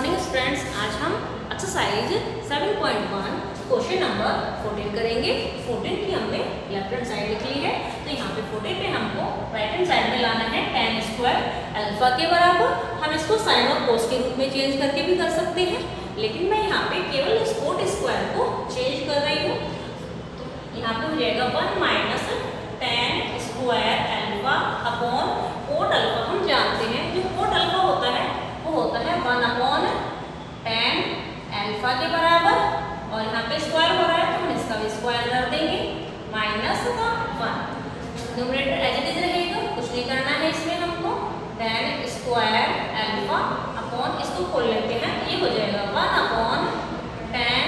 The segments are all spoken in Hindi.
मॉर्निंग स्टूडेंट्स, आज हम एक्सरसाइज 7.1 क्वेश्चन नंबर 14 करेंगे। 14 की हमने लेफ्ट हैंड साइड लिख ली है, तो यहाँ पे 14 पे हमको राइट हैंड साइड में लाना है tan स्क्वायर अल्फा के बराबर। हम इसको साइन और कोस के रूप में चेंज करके भी कर सकते हैं, लेकिन मैं यहाँ पे केवल इस कोट स्क्वायर को चेंज कर रही हूँ। तो यहाँ पे हो जाएगा 1 minus tan square alpha upon coat alpha. हम जानते हैं जो कोट अल्फा होता है वो होता है 1 अपॉन tan अल्फा के बराबर, और यहाँ पे स्क्वायर हो रहा है तो हम इसका भी स्क्वायर कर देंगे माइनस का 1। न्यूमरेटर एज इट इज रहेगा, कुछ नहीं करना है इसमें हमको। tan स्क्वायर अल्फा अपॉन, इसको खोल लेते हैं, ये हो जाएगा 1 upon tan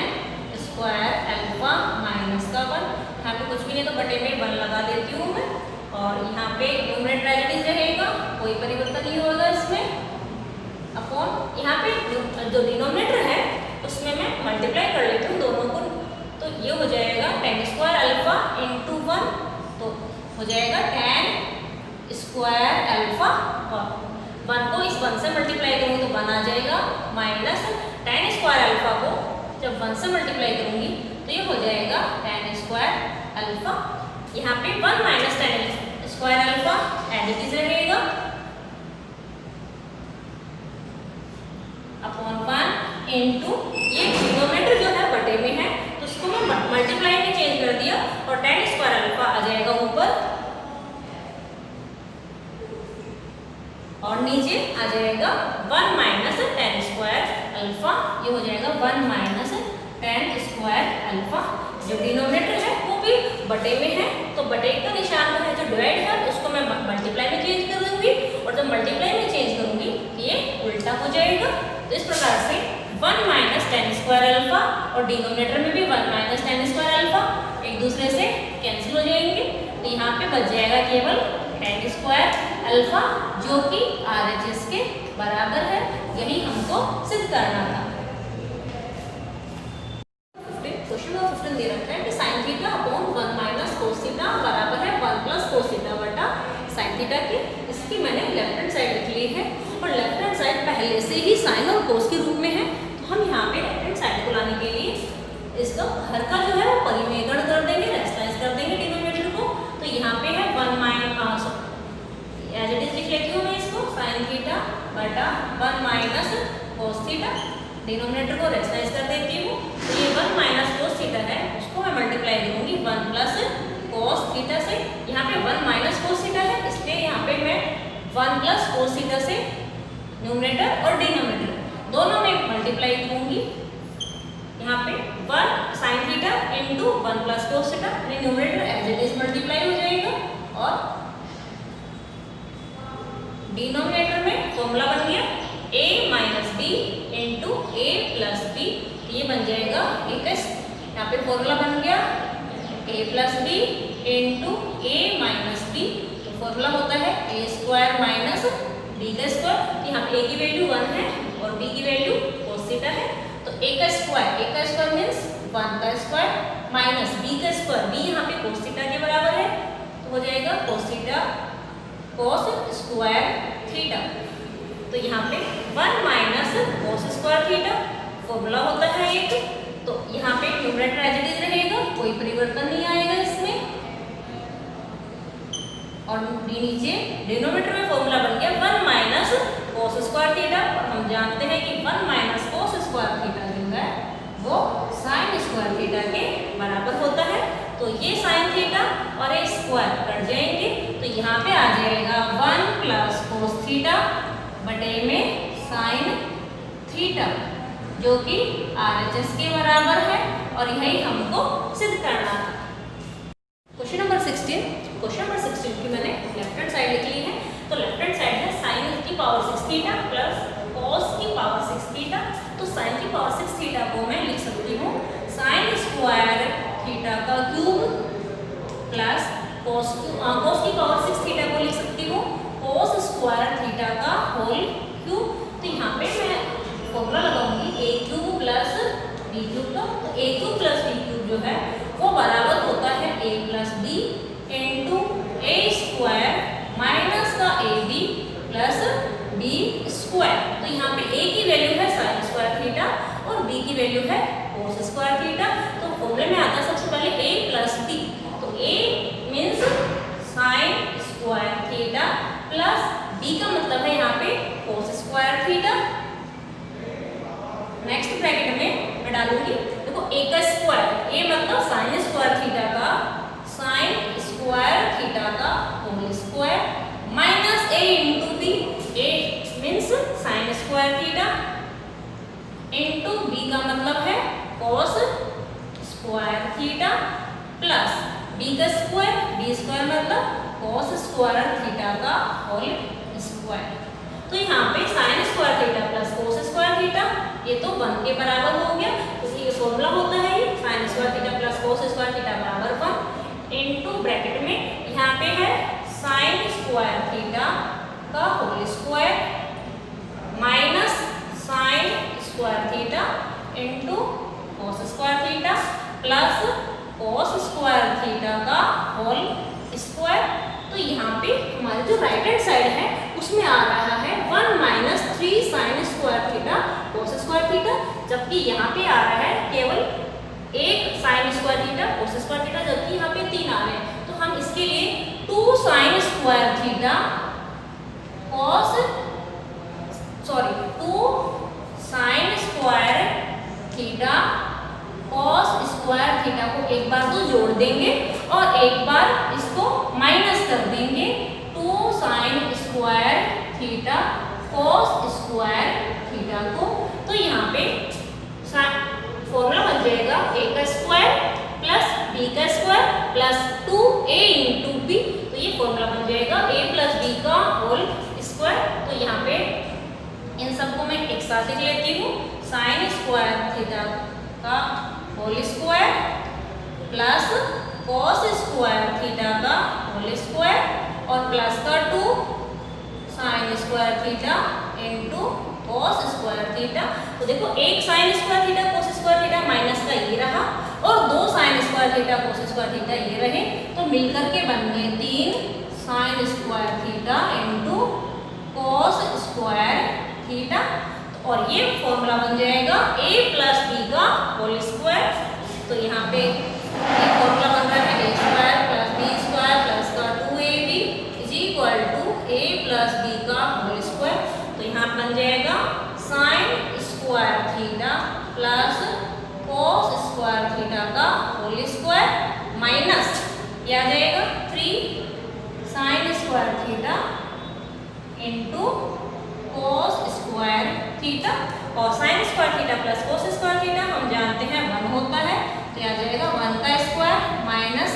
square alpha minus का 1। यहाँ पे कुछ भी नहीं तो बटे में 1 लगा देती हूँ मैं, और यहाँ पे न्यूमरेटर एज इट इज रहेगा, कोई परिवर्तन नहीं होगा इसमें। अपॉन यहाँ पे जो डिनोमिनेटर है उसमें मैं मल्टीप्लाई कर लेती हूँ दोनों को, तो ये हो जाएगा tan स्क्वायर अल्फा इंटू 1, तो हो जाएगा tan स्क्वायर अल्फा, और 1 को इस 1 से मल्टीप्लाई करूँगी तो 1 आ जाएगा, माइनस tan स्क्वायर अल्फा को जब 1 से मल्टीप्लाई करूँगी तो ये हो जाएगा tan स्क्वायर अल्फा। यहाँ पे 1 minus tan square alpha as it is रहेगा अपॉन 1 इंटू, ये डिनोमिनेटर जो है बटे में है तो उसको मैं मल्टीप्लाई में चेंज कर दिया, और tan स्क्वायर अल्फा आ जाएगा ऊपर और नीचे आ जाएगा 1 माइनस tan स्क्वायर अल्फा। ये हो जाएगा 1 माइनस tan स्क्वायर अल्फा। जो डिनोमिनेटर है वो भी बटे में है, तो बटे का निशान है जो डिवाइड है उसको मैं मल्टीप्लाई में चेंज कर दूंगी, और जब मल्टीप्लाई में चेंज करूंगी ये उल्टा हो जाएगा। तो इस प्रकार से 1 माइनस tan स्क्वायर अल्फा और डिनोमिनेटर में भी 1 माइनस tan स्क्वायर अल्फा एक दूसरे से कैंसिल हो जाएंगे, तो यहाँ पे बच जाएगा केवल tan स्क्वायर अल्फा जो कि RHS के बराबर है। यही हमको सिद्ध करना था। क्वेश्चन नंबर 15 दे रखा है कि sin theta upon 1 minus cos theta बराबर है 1 प्लस cos थीटा बटा sin थीटा के। इसकी मैंने लेफ्ट हैंड साइड लिख ली है, और लेफ्ट हैंड साइड पहले से ही साइन और कोस के रूप में है, तो हम यहाँ पे राइट हैंड साइड को लाने के लिए इसका हर का जो है वो परिमेयकरण कर देंगे, रेशनलाइज कर देंगे डिनोमिनेटर को। तो यहाँ पे है 1 माइनस, एज इट इज लिख लेती हूँ मैं इसको, sin थीटा बटा 1 माइनस cos थीटा। डिनोमिनेटर को रेशनलाइज कर देती हूँ, तो ये 1 माइनस cos थीटा है उसको मैं मल्टीप्लाई करूँगी 1 प्लस cos थीटा से। यहाँ पे 1 माइनस cos थीटा है, इसलिए यहाँ पे मैं 1 प्लस cos थीटा से न्यूमरेटर और डिनोमिनेटर दोनों में मल्टीप्लाई करूंगी। यहाँ पे 1 sin theta into 1 plus cos theta, numerator as it is multiply हो जाएगा, और डिनोमिनेटर में फॉर्मूला बन गया a minus b into a plus b, ये बन जाएगा एक्स। यहाँ पे फॉर्मूला बन गया a plus b into a minus b, तो फॉर्मूला होता है a स्क्वायर माइनस b का स्क्वायर। यहाँ पे a की वैल्यू 1 है और b की वैल्यू cos थीटा है, तो a का स्क्वायर मीन्स 1 का स्क्वायर माइनस b का स्क्वायर, b यहाँ पे cos थीटा के बराबर है, तो हो जाएगा cos theta cos square theta. तो यहाँ पे 1 minus cos square theta formula होता है एक, तो यहाँ पे न्यूमरेटर एज इट इज रहेगा, कोई परिवर्तन नहीं आएगा इसमें, और नीचे डिनोमिनेटर में फॉर्मूला बन गया 1 माइनस cos स्क्वायर थीटा, और हम जानते हैं कि 1 माइनस cos स्क्वायर थीटा जो है वो sin स्क्वायर थीटा के बराबर होता है। तो ये sin थीटा और ये स्क्वायर कट जाएंगे, तो यहाँ पे आ जाएगा 1 प्लस cos थीटा बटे में sin थीटा जो कि RHS के बराबर है, और यही हमको सिद्ध करना था। क्वेश्चन नंबर 16 की मैंने लेफ्ट हैंड साइड लिख ली है, तो लेफ्ट हैंड साइड है sin की पावर 6 थीटा प्लस cos की पावर 6 थीटा। तो sin की पावर 6 थीटा को मैं लिख सकती हूँ sin स्क्वायर थीटा का क्यूब प्लस cos की पावर 6 थीटा को लिख सकती हूँ cos स्क्वायर थीटा का होल क्यूब। तो यहाँ पे मैं फॉर्मूला लगाऊंगी a cube plus b cube का, तो a cube plus b cube जो है वो बराबर होता है a plus b into A square minus का ab प्लस b स्क्वायर। तो यहाँ पे a की वैल्यू है sin है कोस स्क्वायर थीटा। तो फॉर्मूले में आता है सबसे पहले a प्लस b, तो a means sine square theta plus b का मतलब है यहाँ पे cos square theta. Next bracket में मैं डालूंगी, देखो a का स्क्वायर, a मतलब साइन स्क्वायर थीटा का, साइन स्क्वायर थीटा का whole square minus a into b, a means sine square theta into b का मतलब है cos square theta plus b का स्क्वायर, b स्क्वायर मतलब कॉस स्क्वायर थीटा का होल स्क्वायर। तो यहाँ पे sign square theta plus cos square theta ये तो 1 के बराबर हो गया, क्योंकि ये फॉर्मूला होता है ये sine square theta plus cos square theta बराबर 1 इंटू ब्रैकेट में यहाँ पे है साइन स्क्वायर थीटा का whole square minus sine square theta into cos square theta plus cos square theta का होल स्क्वायर। तो यहाँ पे हमारे जो राइट हैंड साइड है उसमें आ रहा है 1 minus 3 sine square theta cos square theta, जबकि यहाँ पे आ रहा है केवल एक sine square theta cos square theta, जबकि यहाँ पे 3 आ रहे हैं। तो हम इसके लिए 2 साइन स्क्वायर थीटा कोस 2 sine square theta cos square theta को एक बार तो जोड़ देंगे और एक बार इसको माइनस कर देंगे 2 sine square theta cos square theta को। तो यहाँ पे फॉर्मूला बन जाएगा a का स्क्वायर प्लस b का square plus 2a into b, तो ये फॉर्मूला बन जाएगा a प्लस b का होल स्क्वायर। तो यहाँ पे इन सबको मैं एक साथ लिख लेती हूँ, साइन स्क्वायर थीटा का whole square plus cos square theta का होल स्क्वायर और प्लस का 2 sine square theta into cos square theta. तो देखो एक sine square theta cos square theta minus का ये रहा और 2 sine square theta cos square theta ये रहे, तो मिलकर के बन गए 3 sine square theta into cos square theta. और ये फॉर्मूला बन जाएगा a प्लस b का होल स्क्वायर। तो यहाँ पे ये फॉर्मूला बन रहा है a square plus b square plus का 2ab is equal to a plus b का होल स्क्वायर। तो यहाँ बन जाएगा sine square theta plus cos square theta का होल स्क्वायर माइनस ये आ जाएगा 3 sine square theta into cos square theta, और sine square theta plus cos square theta हम जानते हैं 1 होता है, तो आ जाएगा 1 का square minus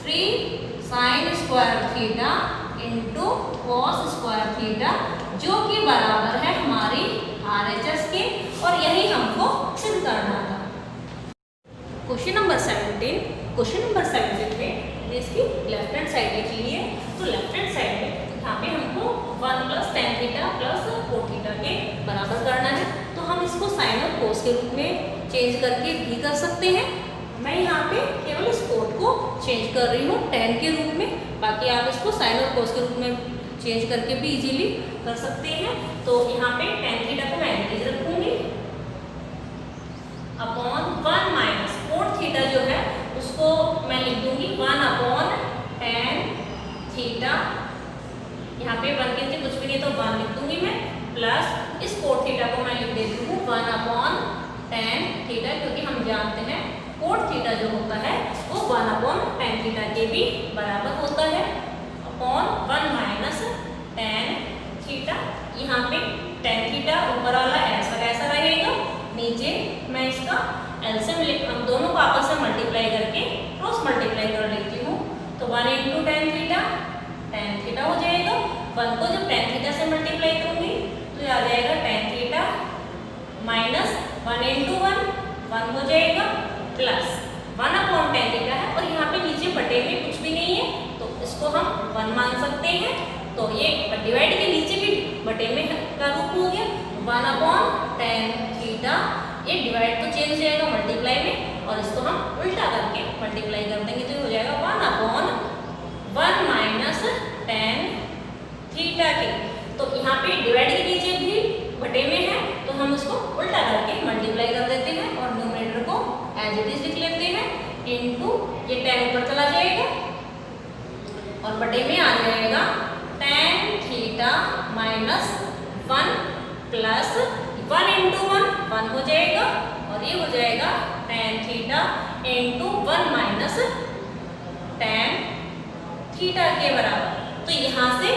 3 sine square theta into cos square theta, जो कि बराबर है हमारी RHS के, और यही हमको सिद्ध करना था। क्वेश्चन नंबर 17, क्वेश्चन नंबर 17 में इसकी लेफ्ट हैंड साइड लिख लिए। तो लेफ्ट हैंड साइड में यहाँ पे हमको 1 plus tan theta plus cot theta के बराबर करना है, तो हम इसको साइन और कोस के रूप में चेंज करके भी कर सकते हैं। मैं यहाँ पे केवल इस कोट को चेंज कर रही हूँ tan के रूप में, बाकी आप इसको साइन और कोस के रूप में चेंज करके भी इजीली कर सकते हैं। तो यहाँ पे tan थीटा को मैं एज रखूंगी अपॉन 1 माइनस कोट थीटा जो है उसको मैं लिख दूंगी 1 अपॉन tan थीटा, यहाँ पे 1 के नीचे कुछ भी नहीं तो 1 लिख दूंगी मैं, प्लस इस कोट थीटा को मैं लिख देती हूँ 1 अपॉन tan थीटा, क्योंकि हम जानते हैं कोट थीटा जो होता है वो 1 अपॉन tan थीटा के भी बराबर होता है, अपॉन 1 माइनस tan थीटा। यहाँ पे tan थीटा ऊपर वाला ऐसा रहेगा, नीचे मैं इसका एलसीएम हम दोनों को आपस में मल्टीप्लाई करके क्रॉस मल्टीप्लाई कर लेती हूँ। तो 1 इंटू tan थीटा हो जाएगा, 1 को जब tan थीटा से मल्टीप्लाई करूंगी तो ये आ जाएगा tan थीटा माइनस 1 इंटू 1 हो जाएगा प्लस 1 अपॉन tan थीटा है, और यहाँ पे नीचे बटे में कुछ भी नहीं है तो इसको हम 1 मान सकते हैं। तो ये डिवाइड के नीचे भी बटे में का रूप हो गया 1 अपॉन tan थीटा, ये डिवाइड तो चेंज हो जाएगा मल्टीप्लाई में, और इसको हम उल्टा करके मल्टीप्लाई कर देंगे तो ये हो जाएगा 1 अपॉन 1 माइनस tan थीटा के। तो यहाँ पे डिवाइड के नीचे भी बटे में है तो हम उसको उल्टा करके मल्टीप्लाई कर देते हैं और बटे में आ जाएगा tan theta minus 1 plus 1 into 1 हो जाएगा और ये हो जाएगा tan theta into 1 minus tan theta के बराबर। तो यहाँ से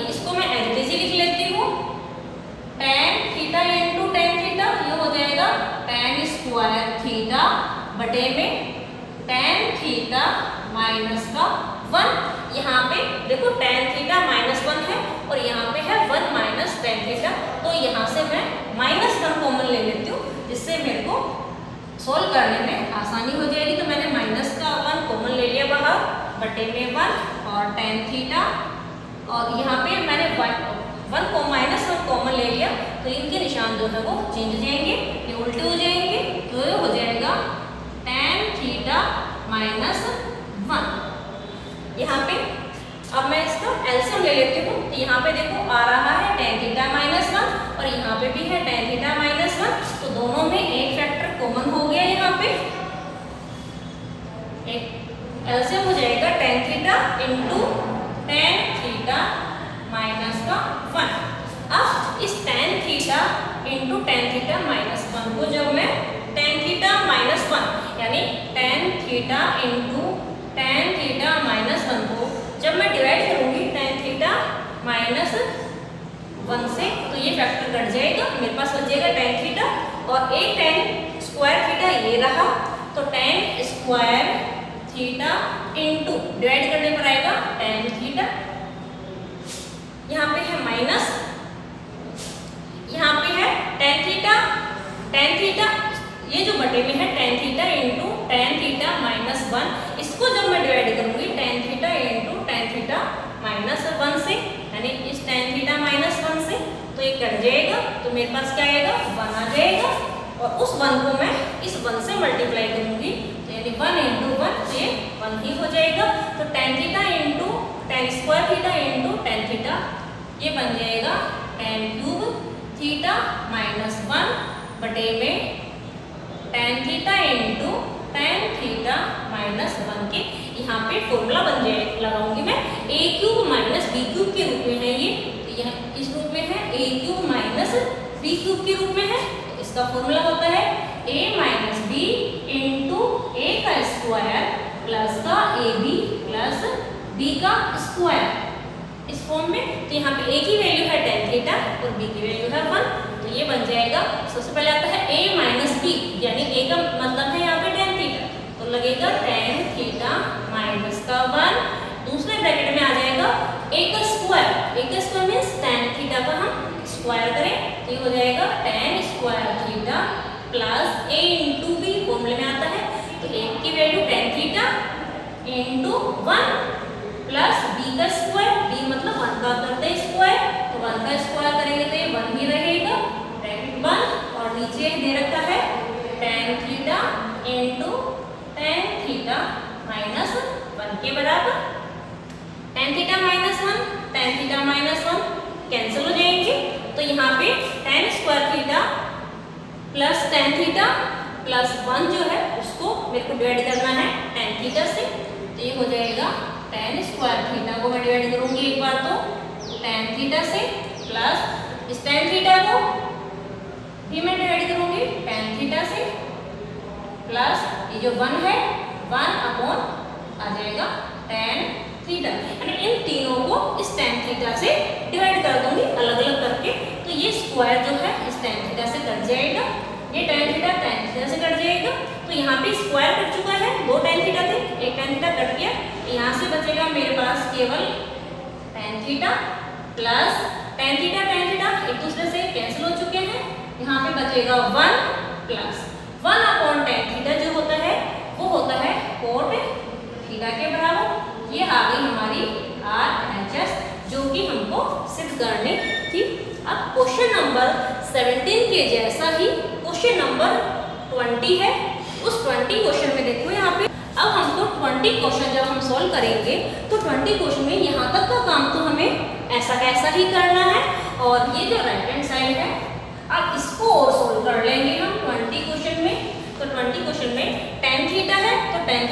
इसको मैं एज इट इज लिख लेती हूँ, tan theta into tan theta, ये हो जाएगा tan स्क्वायर थीटा बटे में tan थीटा माइनस का 1। यहाँ पे देखो tan थीटा माइनस 1 है और यहाँ पे है 1 माइनस tan थीटा, तो यहाँ से मैं माइनस 1 कॉमन ले लेती हूँ जिससे मेरे को सोल्व करने में आसानी हो जाएगी। तो मैंने माइनस का 1 कॉमन ले लिया बाहर बटे में 1 और tan थीटा, और यहाँ पे मैंने 1 को माइनस 1 कॉमन ले लिया तो इनके निशान जो है वो चेंज हो जाएंगे, ये उल्टे हो जाएंगे, तो ये हो जाएगा tan थीटा माइनस 1। यहाँ पे अब मैं इसका एलसीएम ले लेती हूँ, तो यहाँ पे देखो आ रहा है tan थीटा माइनस 1 और यहाँ पे भी है tan थीटा माइनस 1, तो दोनों में एक फैक्टर कॉमन हो गया। यहाँ पे एक एलसीएम हो जाएगा tan theta into tan theta minus का 1। अब इस tan theta into tan theta minus 1 को जब मैं tan थीटा माइनस 1 यानी tan theta into tan theta minus 1 को जब मैं डिवाइड करूंगी tan थीटा माइनस 1 से, तो ये फैक्टर कट जाएगा, मेरे पास बचेगा tan थीटा और एक tan स्क्वायर थीटा ये रहा, तो tan square theta into divide करने पर आएगा tan थीटा, यहाँ पे है माइनस, यहाँ पे है tan थीटा ये जो बटे में है tan theta into tan theta minus 1, इसको जब मैं डिवाइड करूंगी tan theta into tan theta minus 1 से, यानी इस tan थीटा माइनस 1 से, तो ये कट जाएगा, तो मेरे पास क्या आएगा 1 आ जाएगा और उस 1 को मैं इस 1 से मल्टीप्लाई करूंगी, तो यानी 1 इंटू 1 ये 1 ही हो जाएगा। तो tan theta into tan square theta into tan theta ये बन जाएगा tan क्यूब थीटा माइनस 1 बटे में tan theta into tan theta minus 1 के यहाँ पे फॉर्मूला बन जाए लगाऊंगी मैं a cube minus b cube के रूप में है ये, तो यह इस रूप में है a cube minus b cube के रूप में है, तो इसका फॉर्मूला होता है a minus b into a का स्क्वायर प्लस का ए बी प्लस बी का स्क्वायर इस फॉर्म में। तो यहाँ पे a की वैल्यू है tan थीटा और b की वैल्यू है 1, तो ये बन जाएगा। सबसे पहले आता है a माइनस बी, यानी a का मतलब है यहाँ पे tan थीटा, तो लगेगा tan थीटा माइनस का 1, दूसरे ब्रैकेट में आ जाएगा a का स्क्वायर मीन्स tan थीटा का हम स्क्वायर करें, तो ये हो जाएगा tan square theta plus a into b फॉर्मूले में आता है, तो a की value tan theta into 1 plus b का स्क्वायर, b मतलब 1 का करते हैं स्क्वायर, तो 1 का स्क्वायर करेंगे तो ये 1 ही रहेगा, ब्रैकेट बंद, और नीचे दे रखा है tan theta into tan theta minus 1 के बराबर। tan थीटा माइनस 1 कैंसिल हो जाएंगे, तो यहाँ पे tan square theta plus tan theta plus 1 जो है उसको मेरे को डिवाइड करना है tan थीटा से, तो ये हो जाएगा tan स्क्वायर थीटा को मैं डिवाइड करूंगी एक बार तो tan थीटा से, प्लस इस tan थीटा को भी मैं डिवाइड करूंगी tan थीटा से, प्लस ये जो 1 है 1 अपॉन आ जाएगा tan थीटा, यानी इन तीनों को इस tan थीटा से डिवाइड कर दूंगी अलग अलग करके, तो ये स्क्वायर जो है इस tan थीटा से कट जाएगा, ये tan थीटा से कट जाएगा, तो यहाँ पे स्क्वायर कट चुका है, 2 tan थीटा थे, एक tan थीटा कट गया, यहाँ से बचेगा मेरे पास केवल tan theta plus tan theta एक दूसरे से कैंसिल हो चुके हैं, यहाँ पे बचेगा 1 प्लस 1 अपॉन tan थीटा जो होता है वो होता है cot थीटा के बराबर। ये आ गई हमारी RHS जो कि हमको सिद्ध करनी थी। अब क्वेश्चन नंबर 17 के जैसा ही क्वेश्चन नंबर 20 है, उस 20 क्वेश्चन में देखो यहाँ पे अब हमको 20 क्वेश्चन जब हम सॉल्व करेंगे तो 20 क्वेश्चन में यहाँ तक का काम तो हमें ऐसा ही करना है, और ये जो राइट हैंड साइड है अब इसको और सॉल्व कर लेंगे हम 20 क्वेश्चन में। तो 20 क्वेश्चन में tan टेन थीटा है तो टेन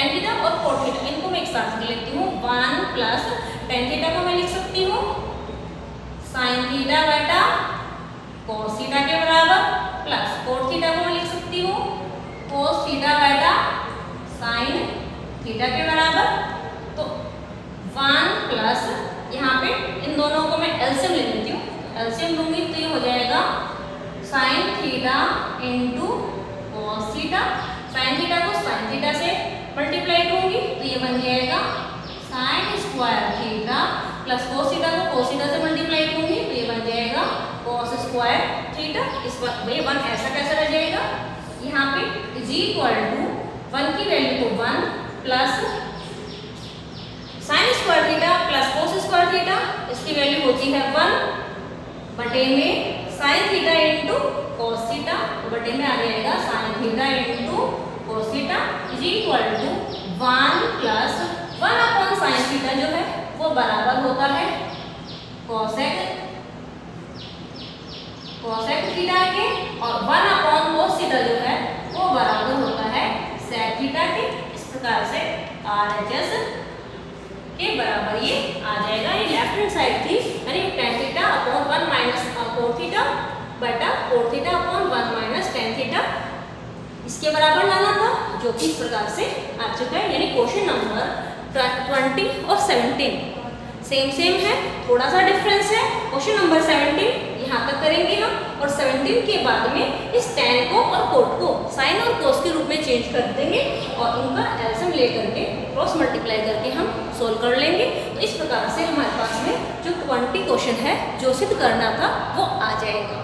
थीटा और कोट थीटा इनको मैं एक साथ लिख लेती हूँ। 1 प्लस टेन थीटा को मैं लिख सकती हूँ साइन थीटा बटा कोस थीटा के बराबर, प्लस कोट थीटा को मैं लिख सकती हूँ कोस थीटा बटा साइन थीटा के बराबर। तो 1 प्लस यहाँ पे इन दोनों को मैं एलसीएम ले लेती हूँ, एलसीएम लूंगी तो ये हो जाएगा sine theta into cos theta. Sine theta को साइन थीटा से मल्टीप्लाई करूंगी तो ये बन जाएगा sine square theta, plus cos theta को कोस थीटा से मल्टीप्लाई करूंगी तो ये बन जाएगा कोस स्क्वायर थीटा। इस पर ये 1 ऐसा कैसा रह जाएगा, यहाँ पे इज इक्वल टू 1 की वैल्यू तो 1 plus sine square theta plus cos square theta, इसकी वैल्यू होती है 1 बटे में sine theta into cos theta, तो बटे में आ जाएगा sine theta into cos theta is equal to 1 plus 1 upon sine theta जो है वो बराबर होता है कोसेक थीटा के, और 1 अपॉन कोस थीटा जो है वो बराबर होता है सेक थीटा के। इस प्रकार से RHS के बराबर ये आ जाएगा। ये लेफ्ट हैंड साइड थी, यानी tan theta upon 1 minus cot theta बटा cot theta upon 1 minus tan theta, इसके बराबर लाना था, जो कि इस प्रकार से आ चुका है। यानी क्वेश्चन नंबर 20 और 17 सेम है, थोड़ा सा डिफरेंस है। क्वेश्चन नंबर 17 यहाँ तक करेंगे हम, और 17 के बाद में इस tan को और कोट को साइन और कोस के रूप में चेंज कर देंगे और उनका एलसीएम ले करके क्रॉस मल्टीप्लाई करके हम सोल्व कर लेंगे। तो इस प्रकार से हमारे पास में जो 20 क्वेश्चन है जो सिद्ध करना था वो आ जाएगा।